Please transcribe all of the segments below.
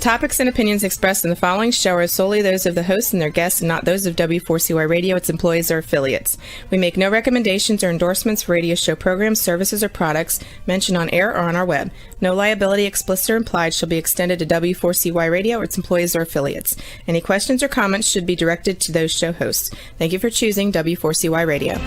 topics and opinions expressed in the following show are solely those of the hosts and their guests and not those of W4CY Radio, its employees, or affiliates. We make no recommendations or endorsements for radio show programs, services, or products mentioned on air or on our web. No liability, explicit or implied, shall be extended to W4CY Radio or its employees or affiliates. Any questions or comments should be directed to those show hosts. Thank you for choosing W4CY Radio.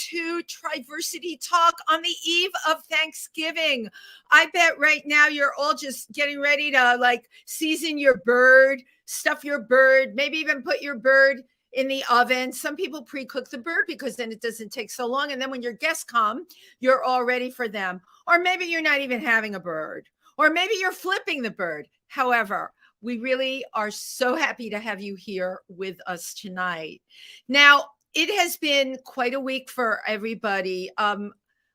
To Triversity Talk on the eve of Thanksgiving. I bet right now you're all just getting ready to season your bird, stuff your bird, maybe even put your bird in the oven. Some people pre-cook the bird because then it doesn't take so long. And then when your guests come, you're all ready for them. Or maybe you're not even having a bird, or maybe you're flipping the bird. However, we really are so happy to have you here with us tonight. Now, it has been quite a week for everybody. I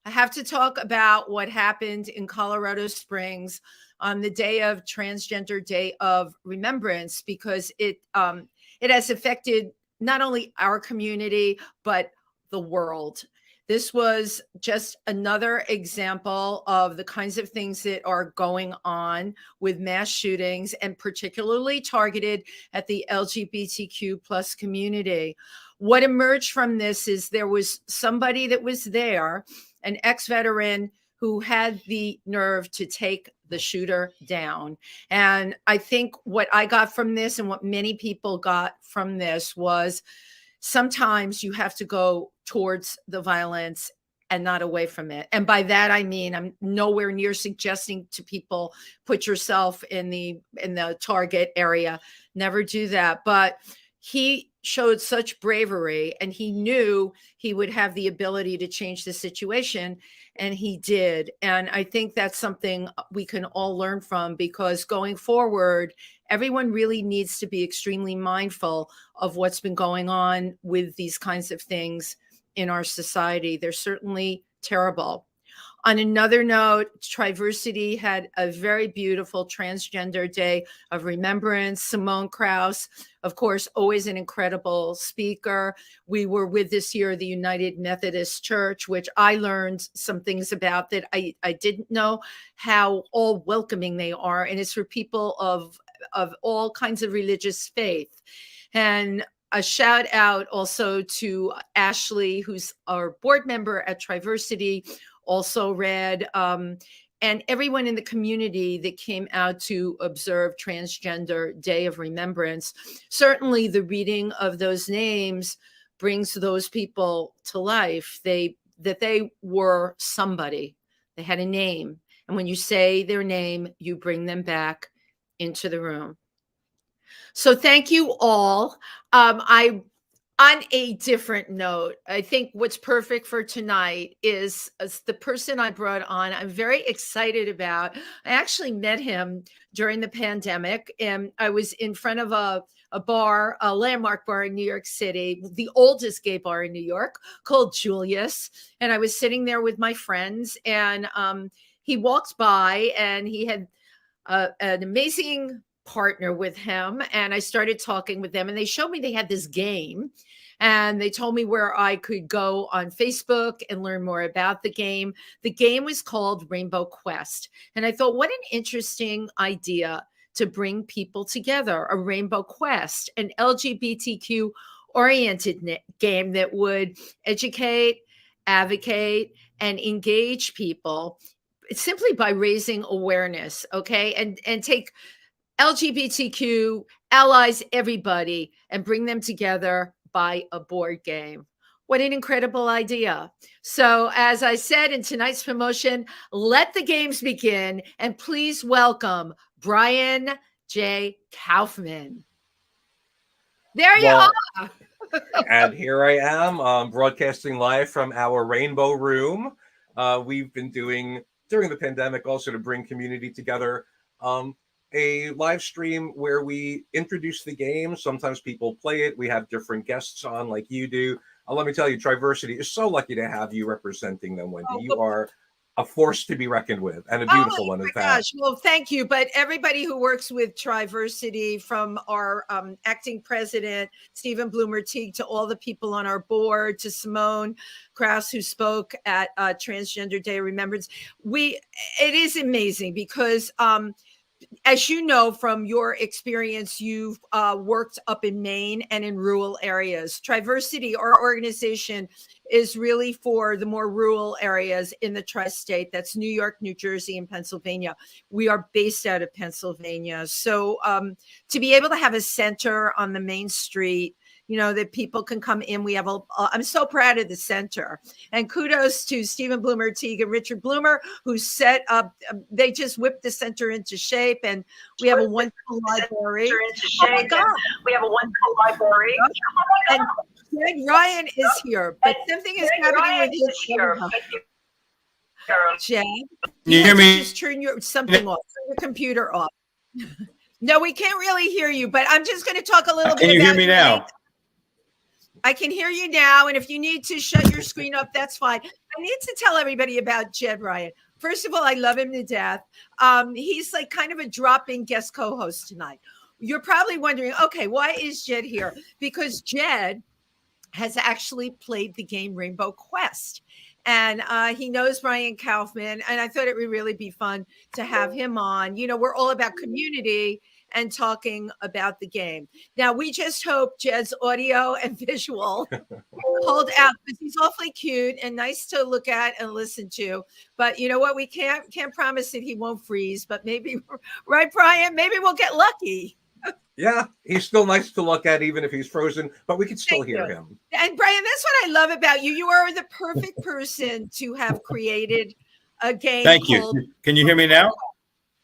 have to talk about what happened in Colorado Springs on the day of Transgender Day of Remembrance, because it has affected not only our community, but the world. This was just another example of the kinds of things that are going on with mass shootings, and particularly targeted at the LGBTQ plus community. What emerged from this is there was somebody that was there, an ex-veteran, who had the nerve to take the shooter down. And I think what I got from this, and what many people got from this, was sometimes you have to go towards the violence and not away from it. And by that, I mean, I'm nowhere near suggesting to people, put yourself in the target area. Never do that. But he showed such bravery, and he knew he would have the ability to change the situation, and he did. And I think that's something we can all learn from, because going forward, everyone really needs to be extremely mindful of what's been going on with these kinds of things in our society. They're certainly terrible. On another note, Triversity had a very beautiful Transgender Day of Remembrance. Simone Krauss, of course, always an incredible speaker. We were with this year the United Methodist Church, which I learned some things about that I didn't know, how all welcoming they are. And it's for people of all kinds of religious faith. And a shout out also to Ashley, who's our board member at Triversity, also read, and everyone in the community that came out to observe Transgender Day of Remembrance. Certainly the reading of those names brings those people to life. That they were somebody. They had a name. And when you say their name, you bring them back into the room. So thank you all. On a different note, I think what's perfect for tonight is the person I brought on. I'm very excited about. I actually met him during the pandemic, and I was in front of a bar, a landmark bar in New York City, the oldest gay bar in New York, called Julius. And I was sitting there with my friends, and he walked by, and he had an amazing partner with him, and I started talking with them, and they showed me they had this game, and they told me where I could go on Facebook and learn more about the game. The game was called Rainbow Quest, and I thought, what an interesting idea to bring people together, a Rainbow Quest, an LGBTQ oriented game that would educate, advocate, and engage people simply by raising awareness, okay, and take LGBTQ allies, everybody, and bring them together by a board game. What an incredible idea. So as I said in tonight's promotion, let the games begin, and please welcome Brian J. Kaufman. There you are. And here I am, broadcasting live from our Rainbow Room. We've been doing, during the pandemic, also to bring community together, a live stream where we introduce the game. Sometimes people play it. We have different guests on like you do. Let me tell you, Triversity is so lucky to have you representing them, Wendy. You are a force to be reckoned with, and a beautiful one, in fact. Gosh, well, thank you. But everybody who works with Triversity, from our acting president, Stephen Bloomer-Teague, to all the people on our board, to Simone Krause, who spoke at Transgender Day of Remembrance, it is amazing because as you know from your experience, you've worked up in Maine and in rural areas. Triversity, our organization, is really for the more rural areas in the tri-state. That's New York, New Jersey, and Pennsylvania. We are based out of Pennsylvania. So to be able to have a center on the main street, that people can come in. We have I'm so proud of the center, and kudos to Stephen Bloomer-Teague and Richard Bloomer, who set up, they just whipped the center into shape, and we have a wonderful library. Oh my God. We have a wonderful library. And Jed Ryan is here, but something is happening with his here. Jed, you hear me? Just turn something off, turn your computer off. No, we can't really hear you, but I'm just going to talk a little bit. Can you hear me now? I can hear you now. And if you need to shut your screen up, that's fine. I need to tell everybody about Jed Ryan. First of all, I love him to death. He's like kind of a drop-in guest co-host tonight. You're probably wondering, okay, why is Jed here? Because Jed has actually played the game Rainbow Quest. And he knows Brian Kaufman. And I thought it would really be fun to have him on. We're all about community and talking about the game. Now, we just hope Jed's audio and visual hold out, because he's awfully cute and nice to look at and listen to. But you know what? We can't promise that he won't freeze, but maybe, right, Brian? Maybe we'll get lucky. Yeah, he's still nice to look at, even if he's frozen, but we can still hear him. And Brian, that's what I love about you. You are the perfect person to have created a game. Thank you. Can you hear me now?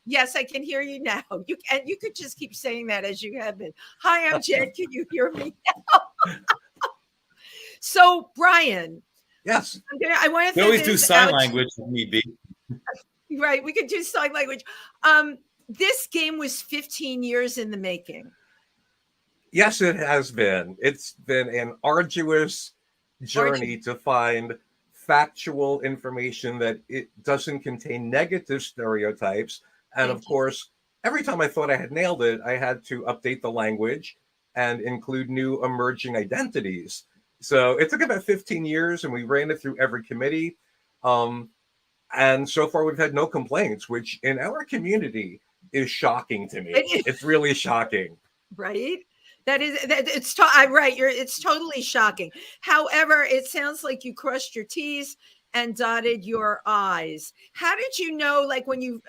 Yes, I can hear you now. You could just keep saying that as you have been. Hi, I'm Jed. Can you hear me now? So, Brian. Yes. I want to. We always do sign language if need be. Right, we could do sign language. This game was 15 years in the making. Yes, it has been. It's been an arduous journey to find factual information that it doesn't contain negative stereotypes. And of course, every time I thought I had nailed it, I had to update the language and include new emerging identities. So it took about 15 years, and we ran it through every committee. And so far, we've had no complaints, which in our community is shocking to me. It's really shocking. Right? It's totally shocking. However, it sounds like you crossed your T's and dotted your I's. How did you know, like when you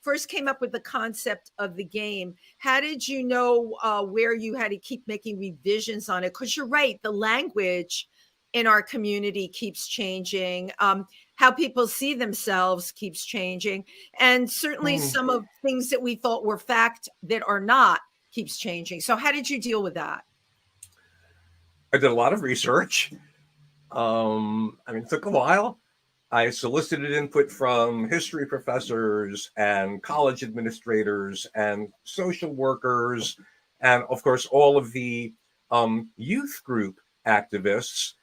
first came up with the concept of the game, how did you know where you had to keep making revisions on it? Because you're right, the language in our community keeps changing. How people see themselves keeps changing. And certainly some of things that we thought were fact that are not keeps changing. So how did you deal with that? I did a lot of research. It took a while. I solicited input from history professors and college administrators and social workers, and of course, all of the youth group activists.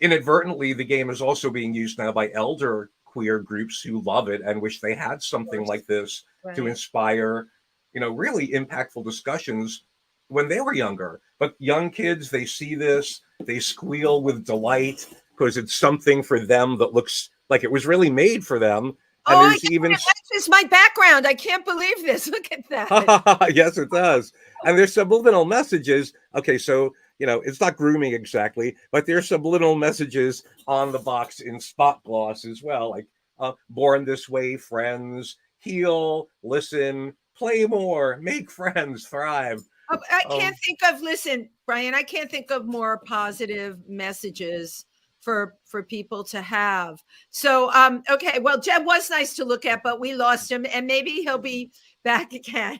Inadvertently, the game is also being used now by elder queer groups who love it and wish they had something like this to inspire, really impactful discussions when they were younger. But young kids, they see this, they squeal with delight because it's something for them that looks like it was really made for them. And this is my background. I can't believe this. Look at that. Yes, it does. And there's subliminal messages. Okay, so it's not grooming exactly, but there's subliminal messages on the box in spot gloss as well, like born this way, friends, heal, listen, play more, make friends, thrive. I can't think of, listen, Brian, I can't think of more positive messages for people to have. So, okay, well, Jed was nice to look at, but we lost him, and maybe he'll be back again.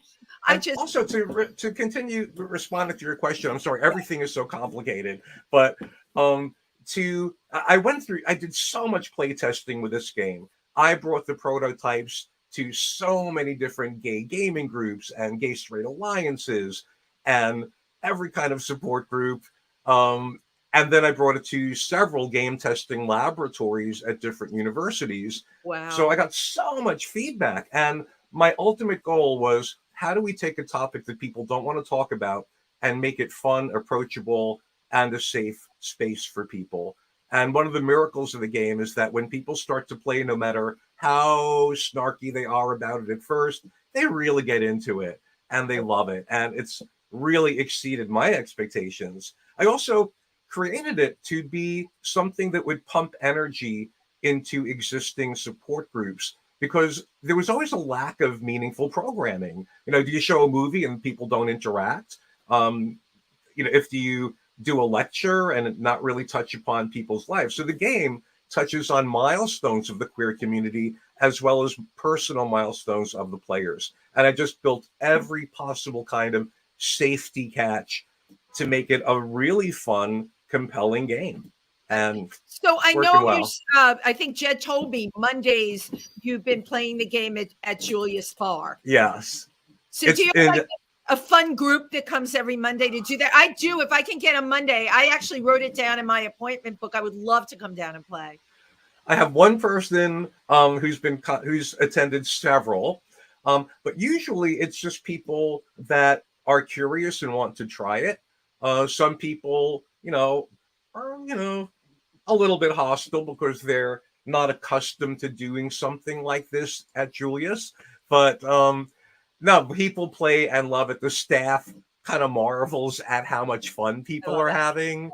Also to continue responding to your question, I'm sorry, everything is so complicated, but I did so much play testing with this game. I brought the prototypes to so many different gay gaming groups and gay straight alliances and every kind of support group. And then I brought it to several game testing laboratories at different universities. Wow. So I got so much feedback. And my ultimate goal was, how do we take a topic that people don't want to talk about and make it fun, approachable, and a safe space for people? And one of the miracles of the game is that when people start to play, no matter how snarky they are about it at first, they really get into it and they love it. And it's really exceeded my expectations. I also created it to be something that would pump energy into existing support groups, because there was always a lack of meaningful programming. Do you show a movie and people don't interact? If you do a lecture and not really touch upon people's lives. So the game touches on milestones of the queer community as well as personal milestones of the players. And I just built every possible kind of safety catch to make it a really fun, compelling game. And so I know well. I think Jed told me Mondays you've been playing the game at Julius Farr. Yes. So do you have a fun group that comes every Monday to do that? I do. If I can get a Monday, I actually wrote it down in my appointment book. I would love to come down and play. I have one person who's attended several, but usually it's just people that are curious and want to try it. Some people, are a little bit hostile because they're not accustomed to doing something like this at Julius. But no, people play and love it. The staff kind of marvels at how much fun people are having,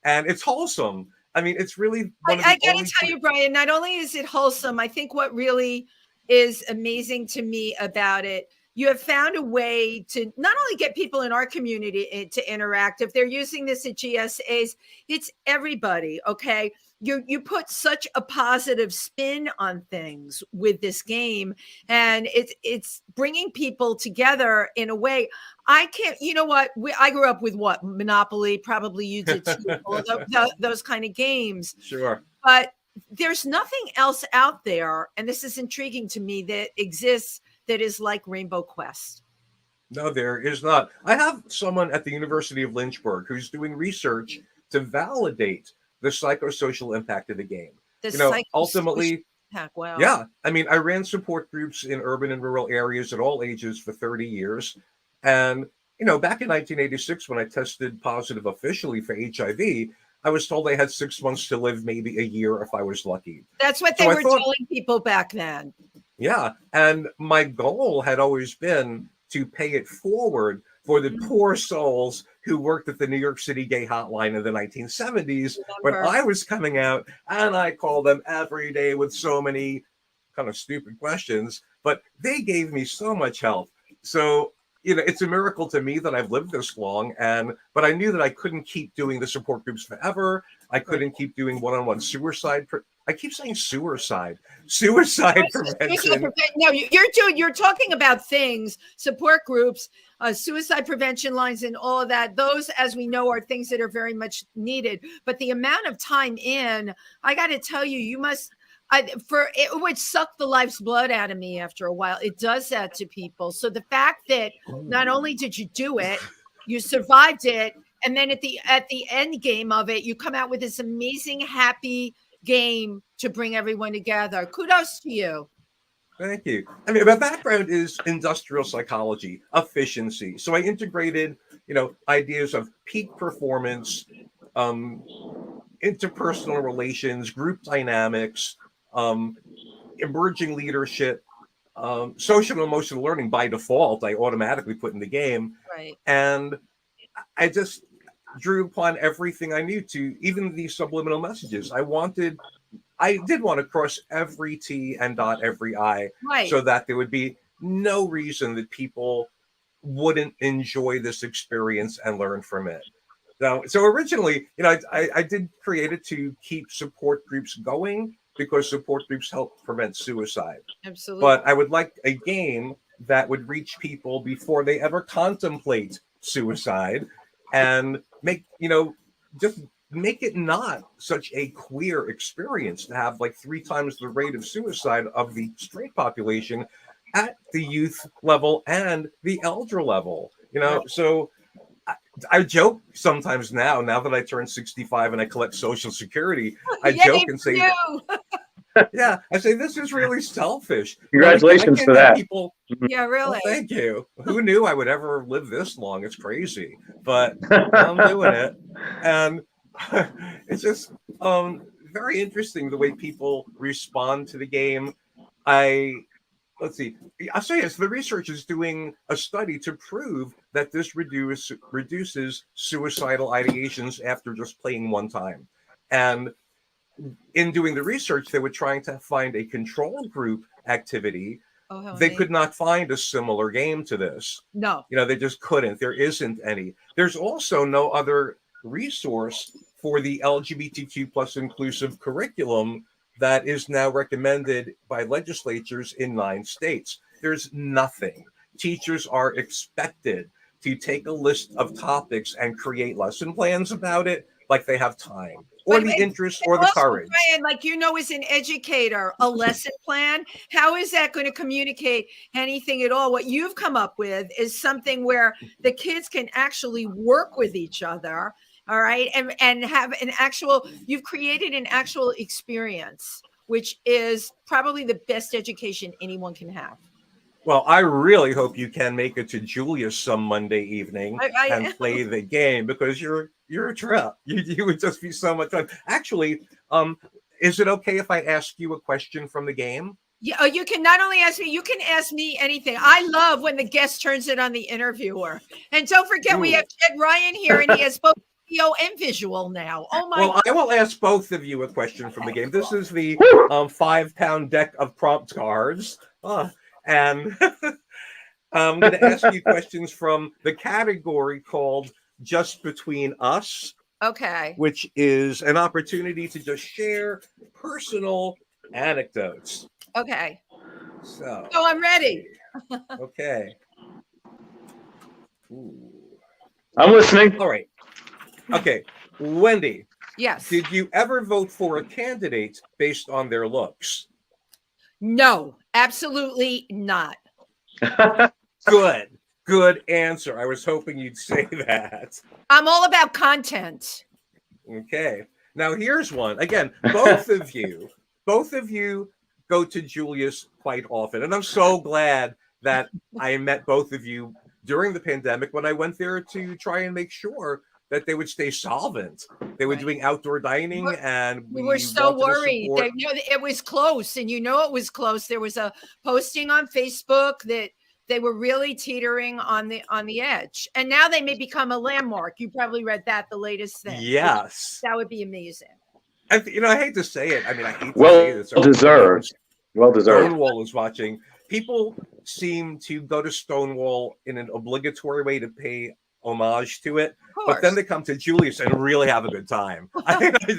and it's wholesome. I mean, it's really. I got to tell you, Brian, not only is it wholesome, I think what really is amazing to me about it, you have found a way to not only get people in our community to interact. If they're using this at GSAs, it's everybody. Okay. You put such a positive spin on things with this game, and it's bringing people together in a way. I can't, I grew up with Monopoly, probably you did too, those kind of games. Sure. But there's nothing else out there, and this is intriguing to me, that exists that is like Rainbow Quest. No, there is not. I have someone at the University of Lynchburg who's doing research to validate the psychosocial impact of the game. Ultimately, wow. Yeah. I mean, I ran support groups in urban and rural areas at all ages for 30 years. And, back in 1986, when I tested positive officially for HIV, I was told I had 6 months to live, maybe a year if I was lucky. That's what they were telling people back then. Yeah. And my goal had always been to pay it forward for the poor souls who worked at the New York City gay hotline in the 1970s when I was coming out, and I called them every day with so many kind of stupid questions, but they gave me so much help. So, it's a miracle to me that I've lived this long, but I knew that I couldn't keep doing the support groups forever. I couldn't keep doing one-on-one suicide. I keep saying suicide prevention. No, you're talking about things, support groups, suicide prevention lines, and all of that. Those, as we know, are things that are very much needed. But the amount of time I got to tell you, it would suck the life's blood out of me after a while. It does that to people. So the fact that not only did you do it, you survived it, and then at the end game of it, you come out with this amazing, happy game to bring everyone together. Kudos to you. Thank you. I mean, my background is industrial psychology, efficiency. So I integrated, ideas of peak performance, interpersonal relations, group dynamics, emerging leadership, social and emotional learning by default. I automatically put in the game. Right. And I just drew upon everything I knew to even these subliminal messages. I did want to cross every T and dot every I, right, so that there would be no reason that people wouldn't enjoy this experience and learn from it. So originally, I did create it to keep support groups going because support groups help prevent suicide. Absolutely. But I would like a game that would reach people before they ever contemplate suicide, and just make it not such a queer experience to have like 3 times the rate of suicide of the straight population at the youth level and the elder level. So I joke sometimes now that I turn 65 and I collect Social Security, I joke and say, yeah, I say this is really selfish. Congratulations for that. People, yeah, really. well, thank you. Who knew I would ever live this long? It's crazy, but I'm doing it, and it's just very interesting the way people respond to the game. Let's see. I'll say this: the research is doing a study to prove that this reduces suicidal ideations after just playing one time. And in doing the research, they were trying to find a control group activity. They could not find a similar game to this. No. They just couldn't. There isn't any. There's also no other resource for the LGBTQ plus inclusive curriculum that is now recommended by legislatures in 9 states. There's nothing. Teachers are expected to take a list of topics and create lesson plans about it, like they have time or the interest or the courage. Brian, like as an educator, a lesson plan, how is that going to communicate anything at all? What you've come up with is something where the kids can actually work with each other. All right. And have you've created an actual experience, which is probably the best education anyone can have. Well, I really hope you can make it to Julius some Monday evening and play the game, because you're a trip. You would just be so much fun. Actually, is it okay if I ask you a question from the game? Yeah, you can not only ask me, you can ask me anything. I love when the guest turns it on the interviewer. And don't forget, we have Ed Ryan here, and he has both video and visual now. Oh my! Well, I will ask both of you a question from the game. This is the 5-pound deck of prompt cards, and I'm going to ask you questions from the category called "Just Between Us." Okay. Which is an opportunity to just share personal anecdotes. Okay. So I'm ready. Okay. Ooh. I'm listening. All right. Okay. Wendy. Yes. Did you ever vote for a candidate based on their looks? No, absolutely not. Good answer. I was hoping you'd say that. I'm all about content. Okay. Now here's one. Again, both of you go to Julius quite often. And I'm so glad that I met both of you during the pandemic when I went there to try and make sure that they would stay solvent. They were doing outdoor dining, and we were so worried. It was close, and it was close. There was a posting on Facebook that they were really teetering on the edge, and now they may become a landmark. You probably read that, the latest thing. Yes, that would be amazing. I hate to say it. I mean, I hate to well say this. deserved. Well deserved. Stonewall is watching. People seem to go to Stonewall in an obligatory way to pay homage to it, but then they come to Julius and really have a good time.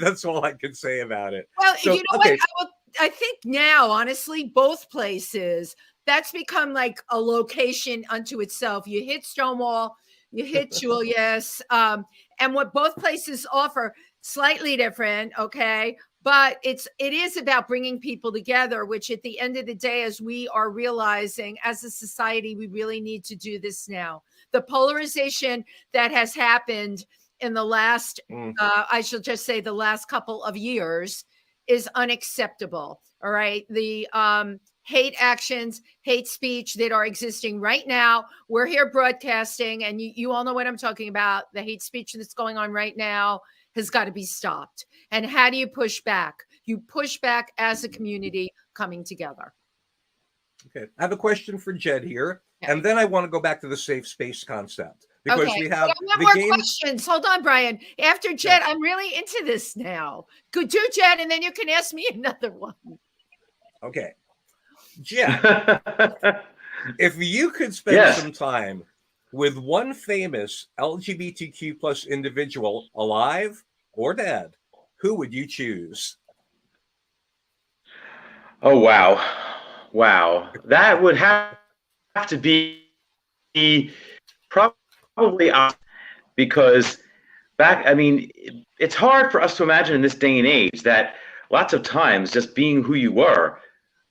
That's all I can say about it. Well, so, you know what? I think now, honestly, both places, that's become like a location unto itself. You hit Stonewall, you hit Julius, and what both places offer, slightly different, okay? But it is about bringing people together, which at the end of the day, as we are realizing as a society, we really need to do this now. The polarization that has happened in the last, I shall just say the last couple of years, is unacceptable. All right. The hate actions, hate speech that are existing right now. We're here broadcasting, and you all know what I'm talking about. The hate speech that's going on right now has got to be stopped. And how do you push back? You push back as a community coming together. Okay. I have a question for Jed here. Okay. And then I want to go back to the safe space concept, because we have more questions. Hold on, Brian. After Jed, I'm really into this now. Go do Jed, and then you can ask me another one. Okay. Jed, if you could spend some time with one famous LGBTQ plus individual, alive or dead, who would you choose? Oh, wow. That would have have to be probably because it's hard for us to imagine in this day and age that lots of times just being who you were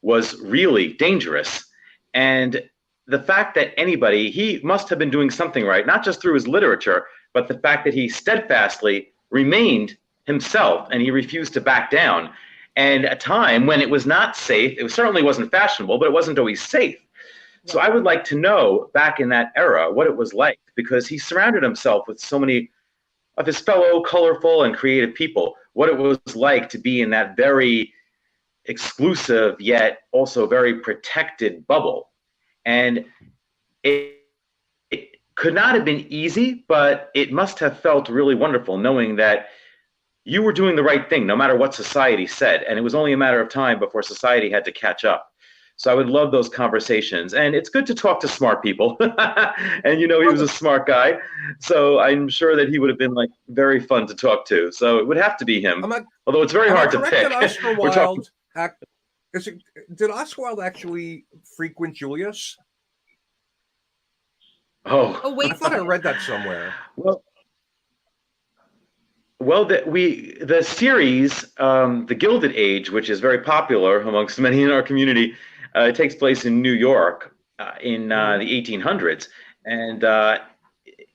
was really dangerous. And the fact that he must have been doing something right, not just through his literature, but the fact that he steadfastly remained himself and he refused to back down. And a time when it was not safe, it certainly wasn't fashionable, but it wasn't always safe. Yeah. So I would like to know back in that era what it was like, because he surrounded himself with so many of his fellow colorful and creative people, what it was like to be in that very exclusive yet also very protected bubble. And it could not have been easy, but it must have felt really wonderful knowing that you were doing the right thing no matter what society said. And it was only a matter of time before society had to catch up. So I would love those conversations. And it's good to talk to smart people. And he was a smart guy. So I'm sure that he would have been very fun to talk to. So it would have to be him. Although it's very hard to pick. Did Oscar Wilde actually frequent Julius? Oh wait, I thought I read that somewhere. Well, the series, The Gilded Age, which is very popular amongst many in our community, takes place in New York in the 1800s, and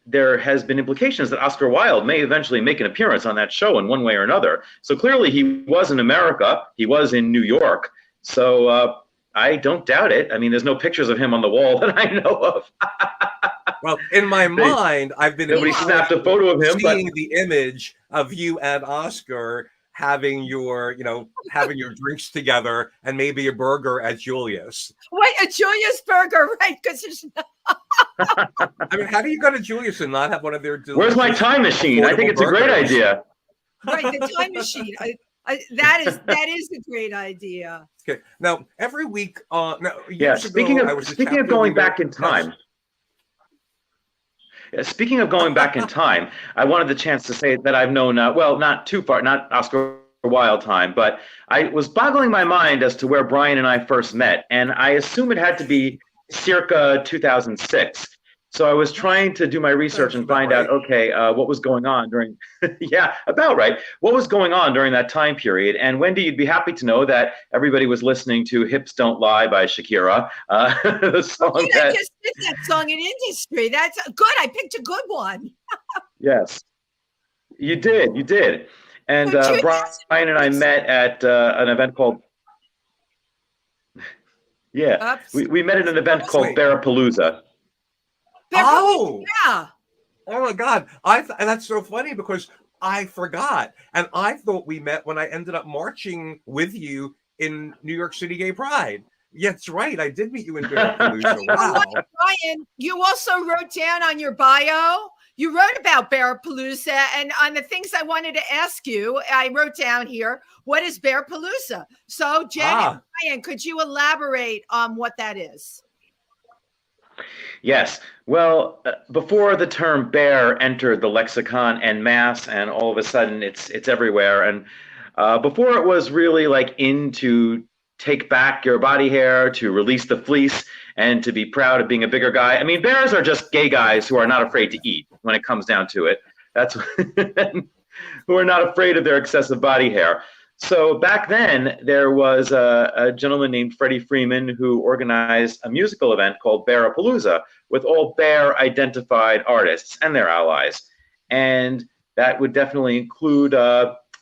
there has been implications that Oscar Wilde may eventually make an appearance on that show in one way or another. So clearly, he was in America. He was in New York. So I don't doubt it. I mean, there's no pictures of him on the wall that I know of. Well, in my mind, I've been nobody snapped a photo of him, seeing the image of you and Oscar having your drinks together and maybe a burger at Julius. Wait, a Julius burger, right? Because there's I mean, how do you go to Julius and not have one of their? Where's my time machine? I think it's burgers? A great idea. Right, the time machine. That is a great idea. Okay, now every week, speaking of going back in time. Speaking of going back in time, I wanted the chance to say that I've known, not too far, not Oscar Wilde time, but I was boggling my mind as to where Brian and I first met, and I assume it had to be circa 2006. So I was trying to do my research and find out, what was going on during, about right. What was going on during that time period? And Wendy, you'd be happy to know that everybody was listening to Hips Don't Lie by Shakira. The song I just did that song in industry. That's good. I picked a good one. Yes, you did. And Brian and I met at an event called, we met at an event called Barapalooza. Oh, yeah. Oh my God. That's so funny because I forgot. And I thought we met when I ended up marching with you in New York City Gay Pride. Yeah, that's right. I did meet you in Barapalooza. Wow. Brian, you also wrote down on your bio, you wrote about Barapalooza, and on the things I wanted to ask you, I wrote down here, what is Barapalooza? So Jen and Brian, could you elaborate on what that is? Yes. Well, before the term bear entered the lexicon en masse, and all of a sudden it's everywhere. And before it was really in to take back your body hair, to release the fleece, and to be proud of being a bigger guy. I mean, bears are just gay guys who are not afraid to eat when it comes down to it. That's who are not afraid of their excessive body hair. So back then, there was a gentleman named Freddie Freeman who organized a musical event called Barapalooza with all bear-identified artists and their allies. And that would definitely include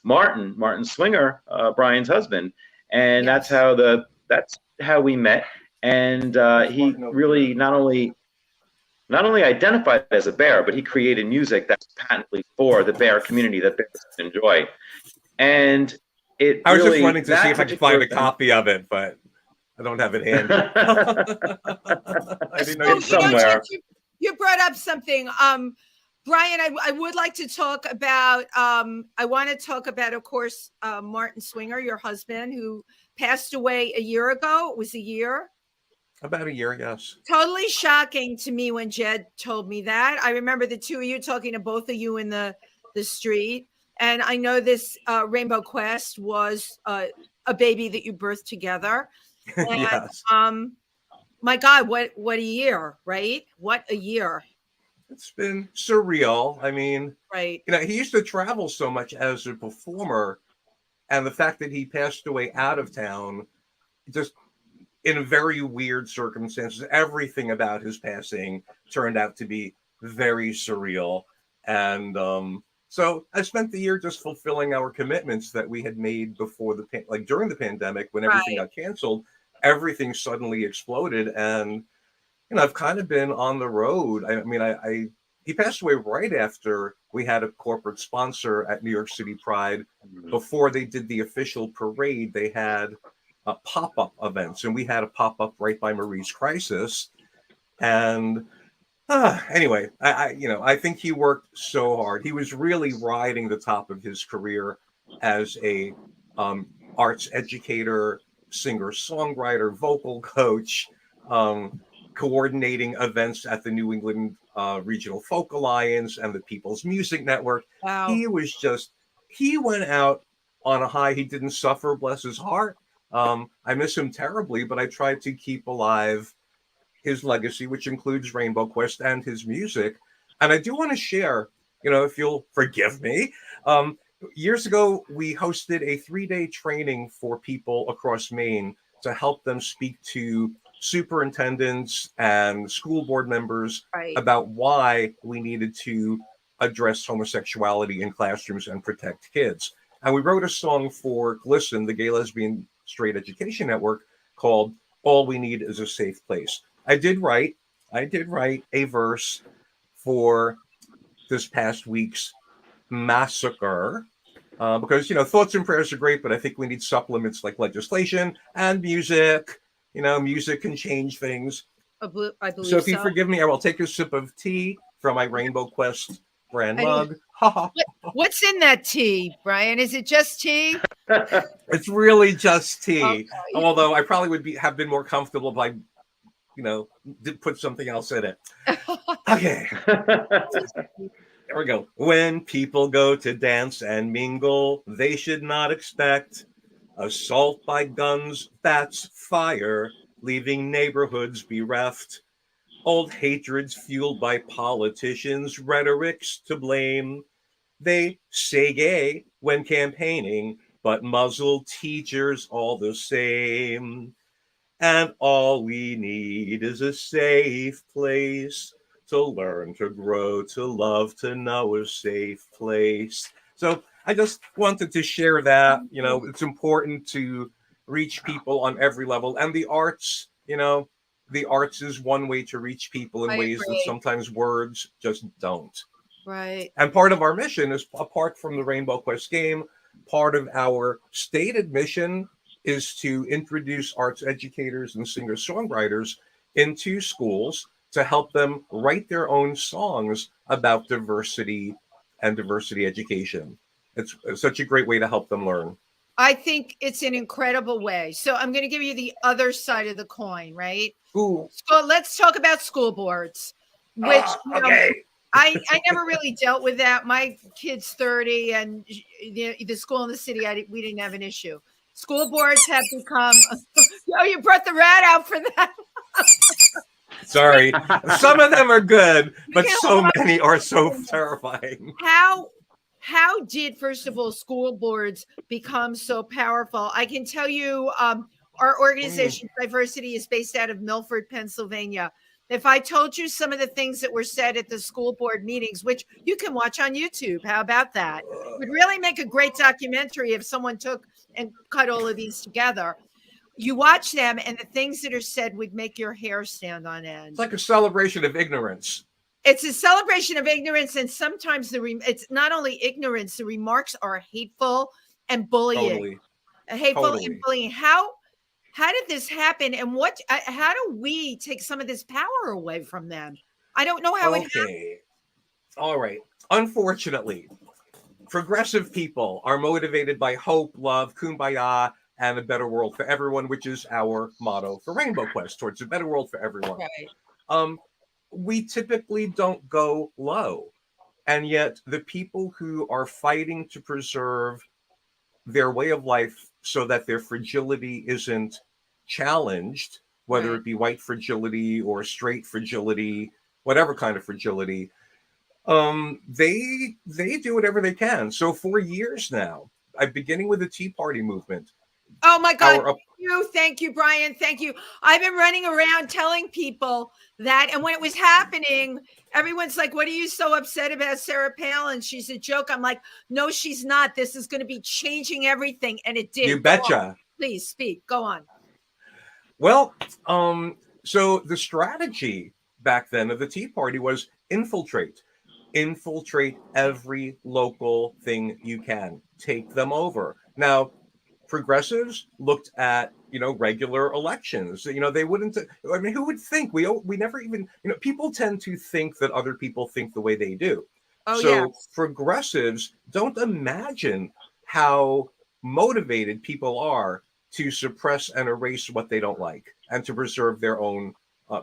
Martin Swinger, Brian's husband. And that's how we met. And he really not only identified as a bear, but he created music that's patently for the bear community that bears enjoy. And I was just wanting to see if I could find a copy of it, but I don't have it handy. I didn't know somewhere. You brought up something, Brian. I would like to talk about. I want to talk about, of course, Martin Swinger, your husband, who passed away a year ago. It was a year. About a year, yes. Totally shocking to me when Jed told me that. I remember the two of you talking to both of you in the street. And I know this Rainbow Quest was a baby that you birthed together. And, yes. my God, what a year, right? What a year. It's been surreal. I mean, right. He used to travel so much as a performer, and the fact that he passed away out of town, just in very weird circumstances, everything about his passing turned out to be very surreal. And so I spent the year just fulfilling our commitments that we had made before during the pandemic, when everything got canceled. Everything suddenly exploded, and I've kind of been on the road. I mean, he passed away right after we had a corporate sponsor at New York City Pride. Before they did the official parade, they had pop-up events, and we had a pop-up right by Marie's Crisis. And anyway, I think he worked so hard. He was really riding the top of his career as a arts educator, singer-songwriter, vocal coach, coordinating events at the New England Regional Folk Alliance and the People's Music Network. Wow. He went out on a high. He didn't suffer, bless his heart. I miss him terribly, but I tried to keep alive his legacy, which includes Rainbow Quest and his music. And I do want to share, if you'll forgive me, years ago, we hosted a 3-day training for people across Maine to help them speak to superintendents and school board members about why we needed to address homosexuality in classrooms and protect kids. And we wrote a song for GLSEN, the Gay Lesbian Straight Education Network, called All We Need Is a Safe Place. I did write a verse for this past week's massacre, because thoughts and prayers are great, but I think we need supplements like legislation and music. Music can change things. I believe so. If you forgive me, I will take a sip of tea from my Rainbow Quest brand mug. What's in that tea, Brian? Is it just tea? It's really just tea. Okay. Although I probably have been more comfortable if I, did put something else in it. Okay. There we go. When people go to dance and mingle, they should not expect assault by guns, that's fire, leaving neighborhoods bereft. Old hatreds fueled by politicians, rhetorics to blame. They say gay when campaigning, but muzzle teachers all the same. And all we need is a safe place to learn, to grow, to love, to know a safe place. So I just wanted to share that. It's important to reach people on every level. And the arts, the arts is one way to reach people in ways that sometimes words just don't. Right. And part of our mission is, apart from the Rainbow Quest game, part of our stated mission is to introduce arts educators and singer-songwriters into schools to help them write their own songs about diversity and diversity education. It's such a great way to help them learn. I think it's an incredible way. So I'm going to give you the other side of the coin, right? Ooh. So let's talk about school boards, which I never really dealt with that. My kid's 30, and the school in the city, we didn't have an issue. School boards have become. Oh, you brought the rat out for that. Sorry, some of them are good, but so many are so terrifying. How did, first of all, school boards become so powerful? I can tell you, our organization, Triversity, is based out of Milford, Pennsylvania. If I told you some of the things that were said at the school board meetings, which you can watch on YouTube, how about that? It would really make a great documentary if someone took and cut all of these together. You watch them, and the things that are said would make your hair stand on end. It's like a celebration of ignorance. It's a celebration of ignorance, and sometimes it's not only ignorance, the remarks are hateful and bullying. Totally. And bullying. How did this happen, and how do we take some of this power away from them? I don't know how it happened. All right. Unfortunately, progressive people are motivated by hope, love, kumbaya, and a better world for everyone, which is our motto for Rainbow Quest, towards a better world for everyone. Right. We typically don't go low. And yet the people who are fighting to preserve their way of life so that their fragility isn't challenged whether Right. it be white fragility or straight fragility, whatever kind of fragility. They do whatever they can. So for years now, I'm beginning with the Tea Party movement. Oh my God. Our Thank you, Brian. Thank you. I've been running around telling people that. And when it was happening, everyone's like, what are you so upset about Sarah Palin? She's a joke. I'm like, no, she's not. This is going to be changing everything. And it did. You Go on. betcha. Please speak. Go on. Well, so the strategy back then of the Tea Party was infiltrate every local thing you can, take them over. Now, progressives looked at regular elections. They wouldn't. I mean, who would think? We never even. People tend to think that other people think the way they do. Oh, So yes. progressives don't imagine how motivated people are to suppress and erase what they don't like and to preserve their own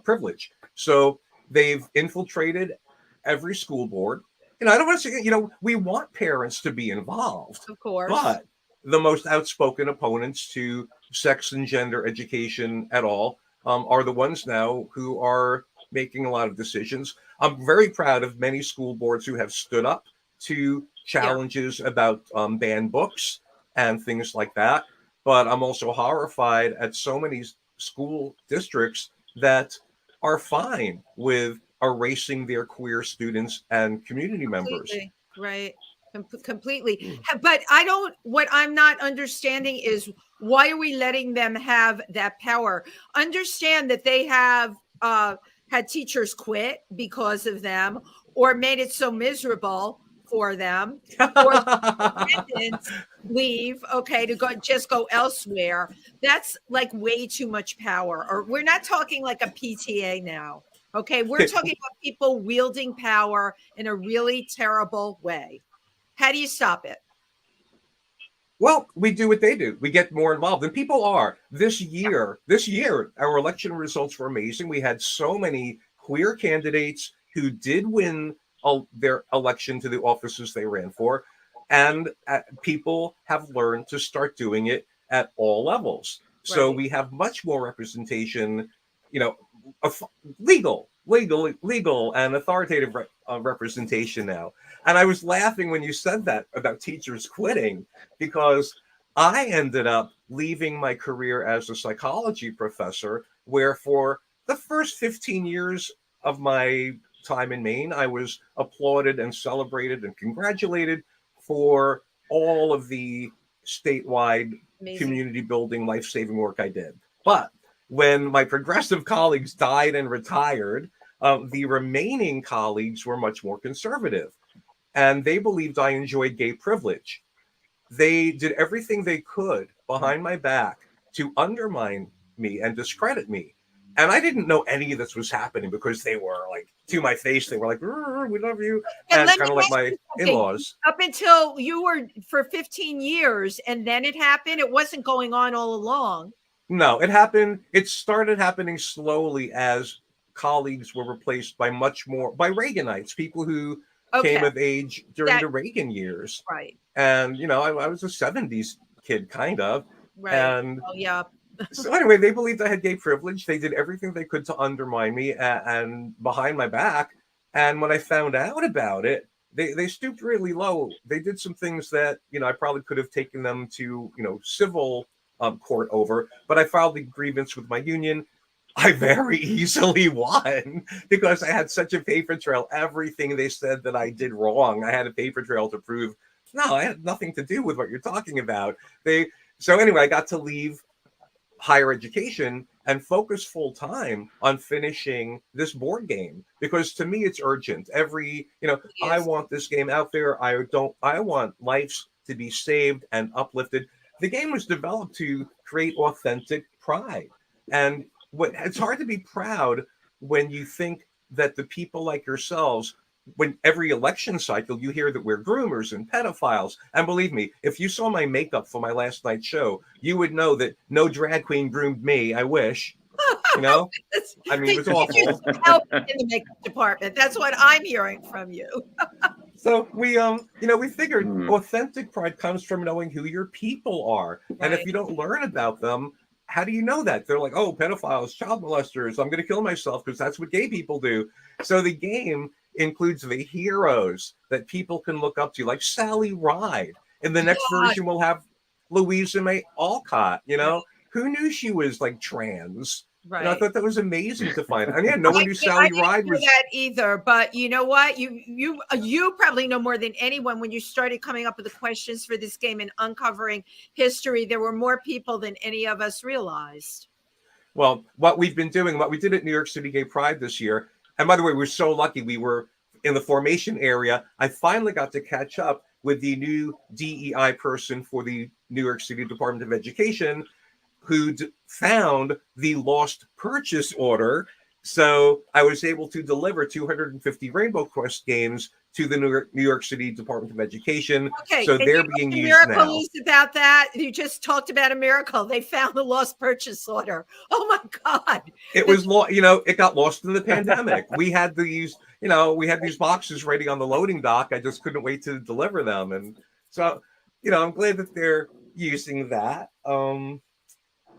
privilege. So they've infiltrated every school board. I don't want to say, we want parents to be involved, Of course. but the most outspoken opponents to sex and gender education at all are the ones now who are making a lot of decisions. I'm very proud of many school boards who have stood up to challenges about banned books and things like that. But I'm also horrified at so many school districts that are fine with erasing their queer students and community members. Right. Completely. But what I'm not understanding is, why are we letting them have that power? Understand that they have had teachers quit because of them, or made it so miserable for them, or leave, okay, to go elsewhere. That's like way too much power. Or we're not talking like a PTA now. Okay, we're talking about people wielding power in a really terrible way. How do you stop it? Well, we do what they do. We get more involved, and people are. This year, our election results were amazing. We had so many queer candidates who did win their election to the offices they ran for, and people have learned to start doing it at all levels. So Right. we have much more representation, legal and authoritative representation now. And I was laughing when you said that about teachers quitting, because I ended up leaving my career as a psychology professor, where for the first 15 years of my time in Maine, I was applauded and celebrated and congratulated for all of the statewide Amazing. community building, life-saving work I did. But when my progressive colleagues died and retired, the remaining colleagues were much more conservative, and they believed I enjoyed gay privilege. They did everything they could behind my back to undermine me and discredit me. And I didn't know any of this was happening, because they were like, to my face, they were like, we love you. And kind of like my in-laws. Up until you were for 15 years, and then it happened. It wasn't going on all along. No, it happened. It started happening slowly as colleagues were replaced by Reaganites, people who came of age during the Reagan years. Right. And, I was a 70s kid, kind of. Right. And oh, yeah. So anyway, they believed I had gay privilege. They did everything they could to undermine me and behind my back. And when I found out about it, they stooped really low. They did some things that, I probably could have taken them to, civil court over. But I filed the grievance with my union. I very easily won, because I had such a paper trail. Everything they said that I did wrong, I had a paper trail to prove, no, I had nothing to do with what you're talking about. So anyway, I got to leave higher education and focus full time on finishing this board game, because to me it's urgent. I want this game out there. I want lives to be saved and uplifted. The game was developed to create authentic pride, and it's hard to be proud when you think that the people like yourselves, when every election cycle you hear that we're groomers and pedophiles. And believe me, if you saw my makeup for my last night's show, you would know that no drag queen groomed me. I wish. I mean, it was awful. Help in the makeup department. That's what I'm hearing from you. So we figured authentic pride comes from knowing who your people are. Right. And if you don't learn about them, how do you know that? They're like, oh, pedophiles, child molesters, I'm going to kill myself because that's what gay people do. So the game includes the heroes that people can look up to, like Sally Ride. In the next version, we'll have Louisa May Alcott. You know, who knew she was like trans? Right. And I thought that was amazing to find. And yeah, no one knew Sally Ride was that either. But you know what? You probably know more than anyone. When you started coming up with the questions for this game and uncovering history, there were more people than any of us realized. Well, what we did at New York City Gay Pride this year. And by the way, we're so lucky. We were in the formation area. I finally got to catch up with the new DEI person for the New York City Department of Education, who'd found the lost purchase order. So I was able to deliver 250 Rainbow Quest games to the New York City Department of Education. Okay, so they're being used now. Miracle is about that. You just talked about a miracle. They found the lost purchase order. Oh my God! It was it got lost in the pandemic. We had these boxes ready on the loading dock. I just couldn't wait to deliver them, and so I'm glad that they're using that.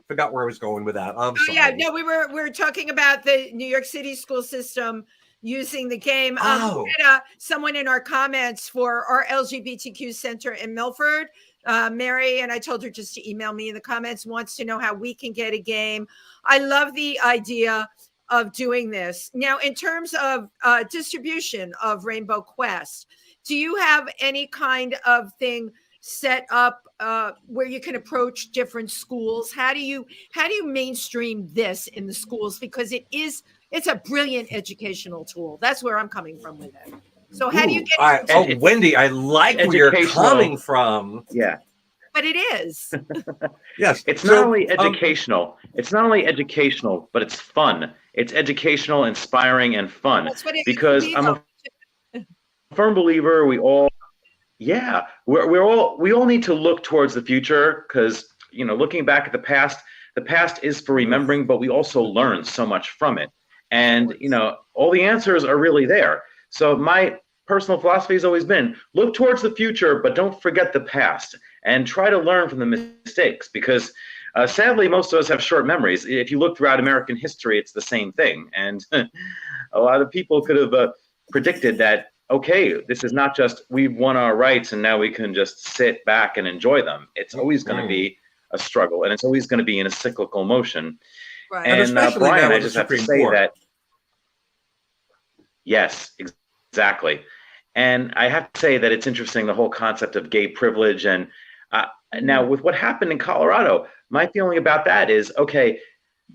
Forgot where I was going with that. I'm sorry. Yeah, no, we were talking about the New York City school system using the game. We had someone in our comments for our LGBTQ center in Milford, Mary, and I told her just to email me in the comments, wants to know how we can get a game. I love the idea of doing this. Now, in terms of distribution of Rainbow Quest, do you have any kind of thing set up where you can approach different schools? How do you mainstream this in the schools? Because it's a brilliant educational tool. That's where I'm coming from with it. So how do you get Wendy, I like where you're coming from. Yeah. But it is. Yes. It's not only educational. It's not only educational, but it's fun. It's educational, inspiring, and fun. That's what because I'm a firm believer we all need to look towards the future, because looking back at the past is for remembering, but we also learn so much from it. And all the answers are really there. So my personal philosophy has always been look towards the future, but don't forget the past and try to learn from the mistakes, because sadly most of us have short memories. If you look throughout American history, it's the same thing. And a lot of people could have predicted that, okay, this is not just we've won our rights and now we can just sit back and enjoy them. It's always going to be a struggle, and it's always going to be in a cyclical motion. Right. And Brian, I just have to say that, yes, exactly. And I have to say that it's interesting, the whole concept of gay privilege. And now with what happened in Colorado, my feeling about that is, okay,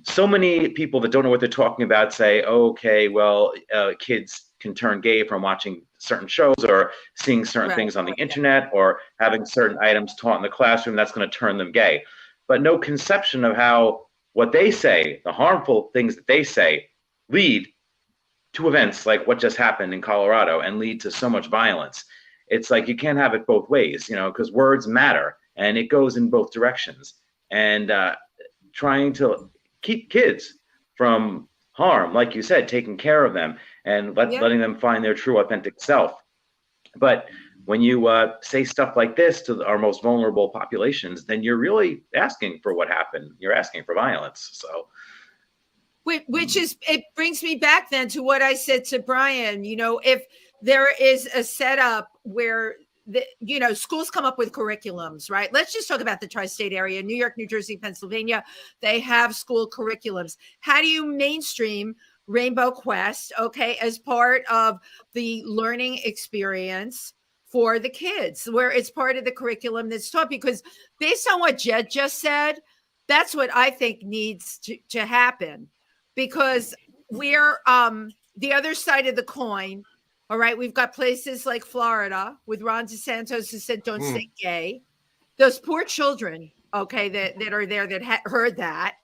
so many people that don't know what they're talking about say, okay, well, kids can turn gay from watching certain shows or seeing certain things on the internet or having certain items taught in the classroom. That's going to turn them gay. But no conception of how what they say, the harmful things that they say, lead to events like what just happened in Colorado and lead to so much violence. It's like you can't have it both ways, because words matter and it goes in both directions. And trying to keep kids from harm, like you said, taking care of them and letting them find their true authentic self. But when you say stuff like this to our most vulnerable populations, then you're really asking for what happened. You're asking for violence. So, it brings me back then to what I said to Brian. If there is a setup where schools come up with curriculums, right? Let's just talk about the tri-state area, New York, New Jersey, Pennsylvania. They have school curriculums. How do you mainstream Rainbow Quest, okay, as part of the learning experience for the kids, where it's part of the curriculum that's taught? Because based on what Jed just said, that's what I think needs to happen, because we're the other side of the coin. All right, we've got places like Florida with Ron DeSantis who said, don't say gay. Those poor children, okay, that are there that heard that,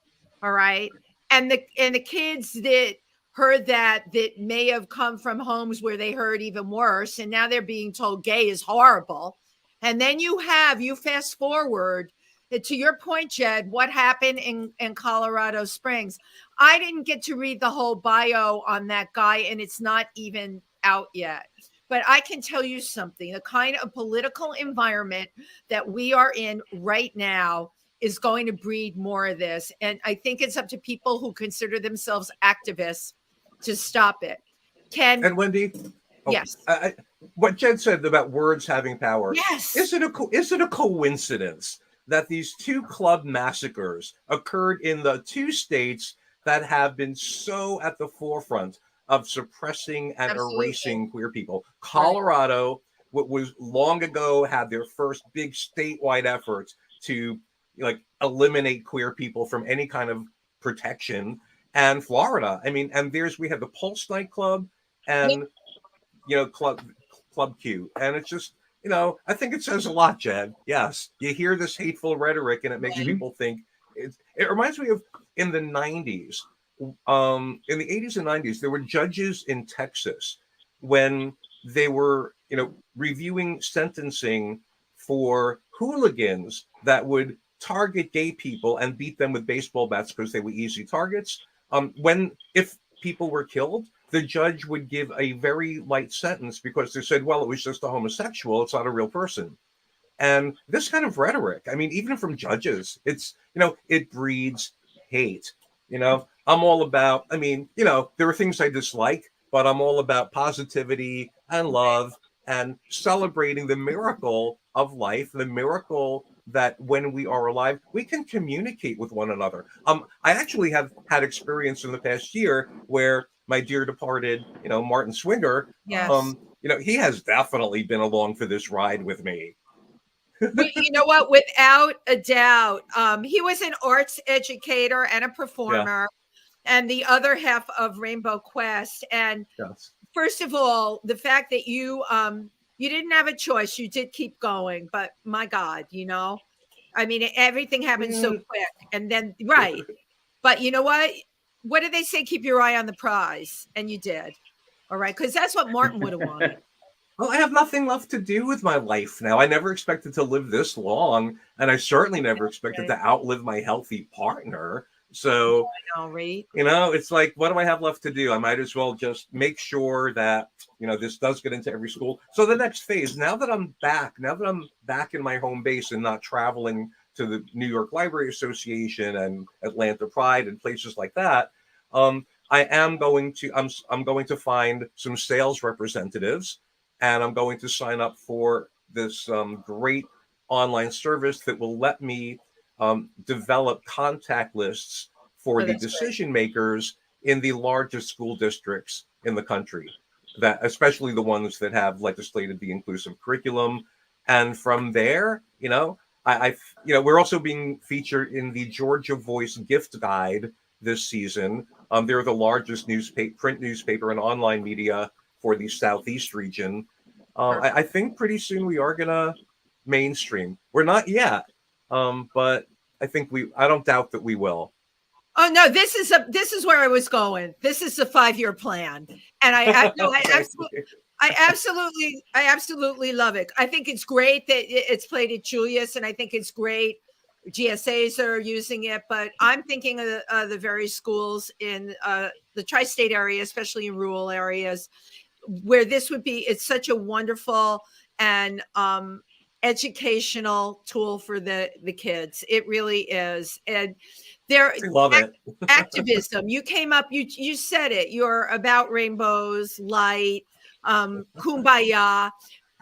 all right? And the kids that heard that may have come from homes where they heard even worse, and now they're being told gay is horrible. And then you fast forward to your point, Jed, what happened in Colorado Springs. I didn't get to read the whole bio on that guy, and it's not even out yet. But I can tell you something, the kind of political environment that we are in right now is going to breed more of this. And I think it's up to people who consider themselves activists to stop it. And Wendy, yes, what Jen said about words having power. Yes. Is it a coincidence that these 2 club massacres occurred in the 2 states that have been so at the forefront of suppressing and erasing queer people? Colorado, what was long ago, had their first big statewide efforts to eliminate queer people from any kind of protection. And Florida, I mean, and we have the Pulse nightclub and Club Q, and it's just, I think it says a lot, Jen. Yes, you hear this hateful rhetoric, and it makes people think. It reminds me of in the 90s, in the 80s and 90s, there were judges in Texas when they were, reviewing sentencing for hooligans that would target gay people and beat them with baseball bats because they were easy targets. If people were killed, the judge would give a very light sentence because they said, well, it was just a homosexual. It's not a real person. And this kind of rhetoric, I mean, even from judges, it's, it breeds hate. I'm all about, there are things I dislike, but I'm all about positivity and love and celebrating the miracle of life, the miracle that when we are alive, we can communicate with one another. I actually have had experience in the past year where my dear departed, Martin Swinger, yes. He has definitely been along for this ride with me. You know what? Without a doubt, he was an arts educator and a performer, and the other half of Rainbow Quest. And first of all, the fact that you didn't have a choice, you did keep going. But my God, I mean, everything happened so quick, and then right. But you know what? What did they say? Keep your eye on the prize, and you did. All right, because that's what Martin would have wanted. Well, I have nothing left to do with my life now. I never expected to live this long, and I certainly never expected to outlive my healthy partner. So, I know, right? It's like, what do I have left to do? I might as well just make sure that, this does get into every school. So the next phase, now that I'm back in my home base and not traveling to the New York Library Association and Atlanta Pride and places like that, I'm going to find some sales representatives, and I'm going to sign up for this great online service that will let me develop contact lists for the decision makers in the largest school districts in the country, that especially the ones that have legislated the inclusive curriculum. And from there, we're also being featured in the Georgia Voice gift guide this season. They're the largest print newspaper and online media for the Southeast region. I think pretty soon we are gonna mainstream. We're not yet, but I don't doubt that we will. Oh no, this is where I was going. This is a 5-year plan, and I absolutely love it. I think it's great that it's played at Julius, and I think it's great GSAs are using it. But I'm thinking of the various schools in the tri-state area, especially in rural areas, where this would be. It's such a wonderful and educational tool for the kids. It really is. And there, love it. Activism. You came up, you said it. You're about rainbows, light, kumbaya.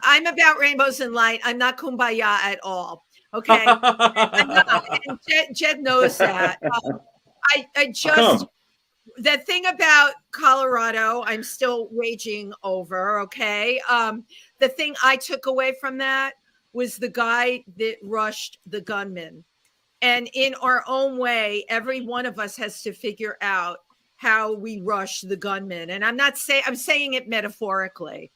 I'm about rainbows and light. I'm not kumbaya at all. Okay. I'm not. And Jed knows that. I just, the thing about Colorado, I'm still raging over. Okay. The thing I took away from that was the guy that rushed the gunman. And in our own way, every one of us has to figure out how we rush the gunman. And I'm saying it metaphorically,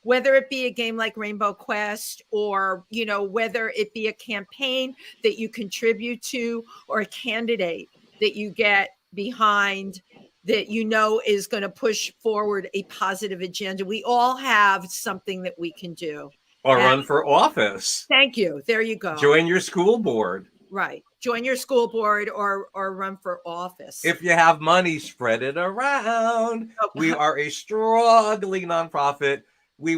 whether it be a game like Rainbow Quest, or, whether it be a campaign that you contribute to, or a candidate that you get behind that is going to push forward a positive agenda. We all have something that we can do. Or run for office. Thank you. There you go. Join your school board. Right. Join your school board or run for office. If you have money, spread it around. Okay. We are a struggling nonprofit. We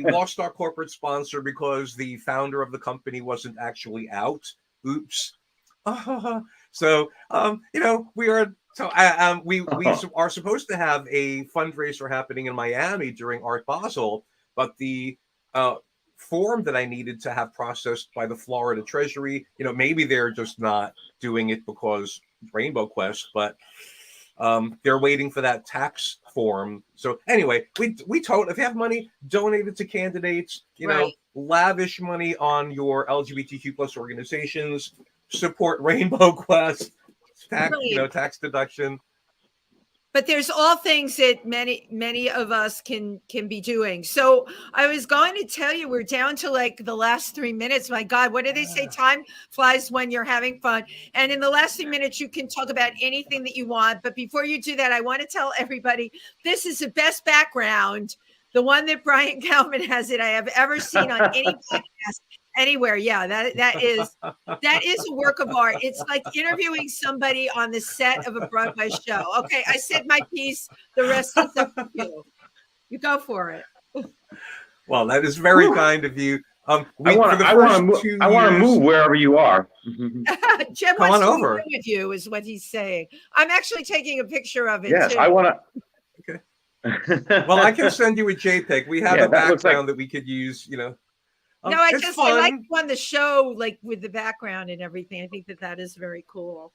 lost our corporate sponsor because the founder of the company wasn't actually out. Oops. So, we are. So, we are supposed to have a fundraiser happening in Miami during Art Basel, but the form that I needed to have processed by the Florida Treasury, maybe they're just not doing it because Rainbow Quest, but they're waiting for that tax form. So anyway, we told, if you have money, donate it to candidates. Right. Lavish money on your LGBTQ plus organizations. Support Rainbow Quest. Tax deduction. But there's all things that many of us can be doing. So I was going to tell you, we're down to like the last 3 minutes. My God, what do they say? Time flies when you're having fun. And in the last 3 minutes, you can talk about anything that you want. But before you do that, I want to tell everybody, this is the best background, the one that Brian Kaufman has that I have ever seen on any podcast anywhere. Yeah, that is a work of art. It's like interviewing somebody on the set of a Broadway show. Okay, I said my piece. The rest is up to you. You go for it. Well, that is very kind of you. I want to move wherever you are. Jed wants to move with you, is what he's saying. I'm actually taking a picture of it. Yes, too. I want to. Okay. Well, I can send you a JPEG. We have a background that we could use. No, I like on the show, like with the background and everything. I think that is very cool.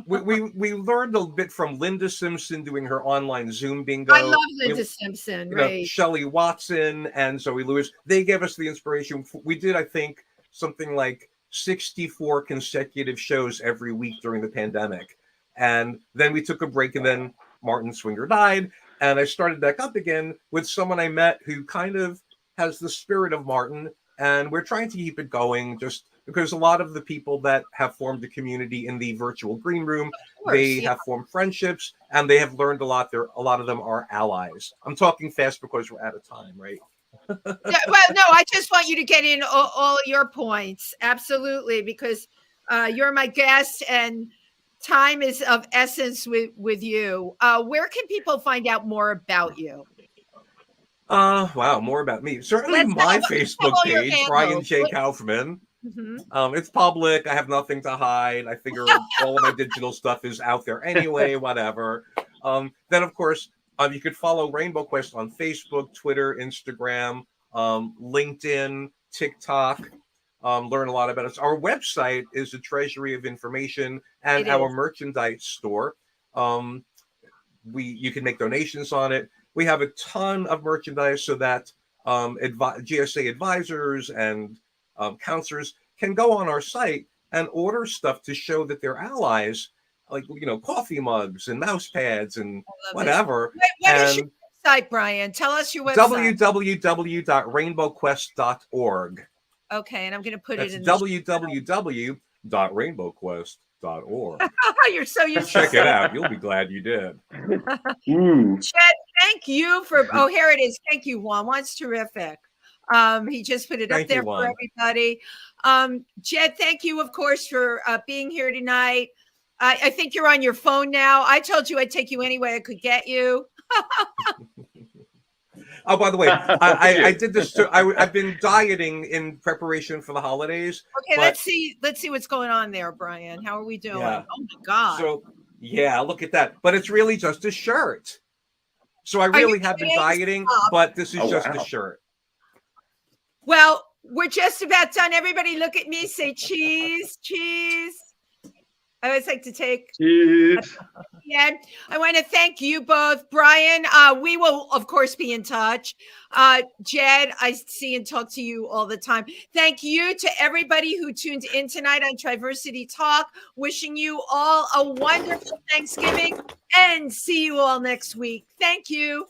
we learned a bit from Linda Simpson doing her online Zoom bingo. I love Linda Simpson, right? Shelley Watson and Zoe Lewis. They gave us the inspiration. We did, I think, something like 64 consecutive shows every week during the pandemic. And then we took a break, and then Martin Swinger died. And I started back up again with someone I met who kind of has the spirit of Martin. And we're trying to keep it going just because a lot of the people that have formed a community in the virtual green room, they have formed friendships and they have learned a lot. A lot of them are allies. I'm talking fast because we're out of time, right? Yeah, well, no, I just want you to get in all your points. Absolutely. Because you're my guest and time is of essence with you. Where can people find out more about you? Wow, more about me. Certainly my Facebook page, Brian J. Kaufman. Mm-hmm. It's public. I have nothing to hide. I figure all of my digital stuff is out there anyway, whatever. Then, of course, you could follow Rainbow Quest on Facebook, Twitter, Instagram, LinkedIn, TikTok. Learn a lot about us. Our website is a treasury of information and our merchandise store. You can make donations on it. We have a ton of merchandise so that GSA advisors and counselors can go on our site and order stuff to show that they're allies, like coffee mugs and mouse pads and whatever. What is your website, Brian? Tell us your website. www.rainbowquest.org. Okay, and I'm going to put it in www.rainbowquest.org. You're so used to check it out. You'll be glad you did. Chet, thank you for. Oh, here it is. Thank you, Juan. Juan's terrific. He just put it up there for everybody. Jed, thank you, of course, for being here tonight. I think you're on your phone now. I told you I'd take you any way I could get you. Oh, by the way, I did this too. I've been dieting in preparation for the holidays. Okay, let's see what's going on there, Brian. How are we doing? Yeah. Oh my God. So yeah, look at that. But it's really just a shirt. So I really have been dieting, but this is just a shirt. Well, we're just about done. Everybody look at me, say cheese, cheese. I always like to take. Cheese. Yeah, I want to thank you both. Brian, we will, of course, be in touch. Jed, I see and talk to you all the time. Thank you to everybody who tuned in tonight on Triversity Talk. Wishing you all a wonderful Thanksgiving and see you all next week. Thank you.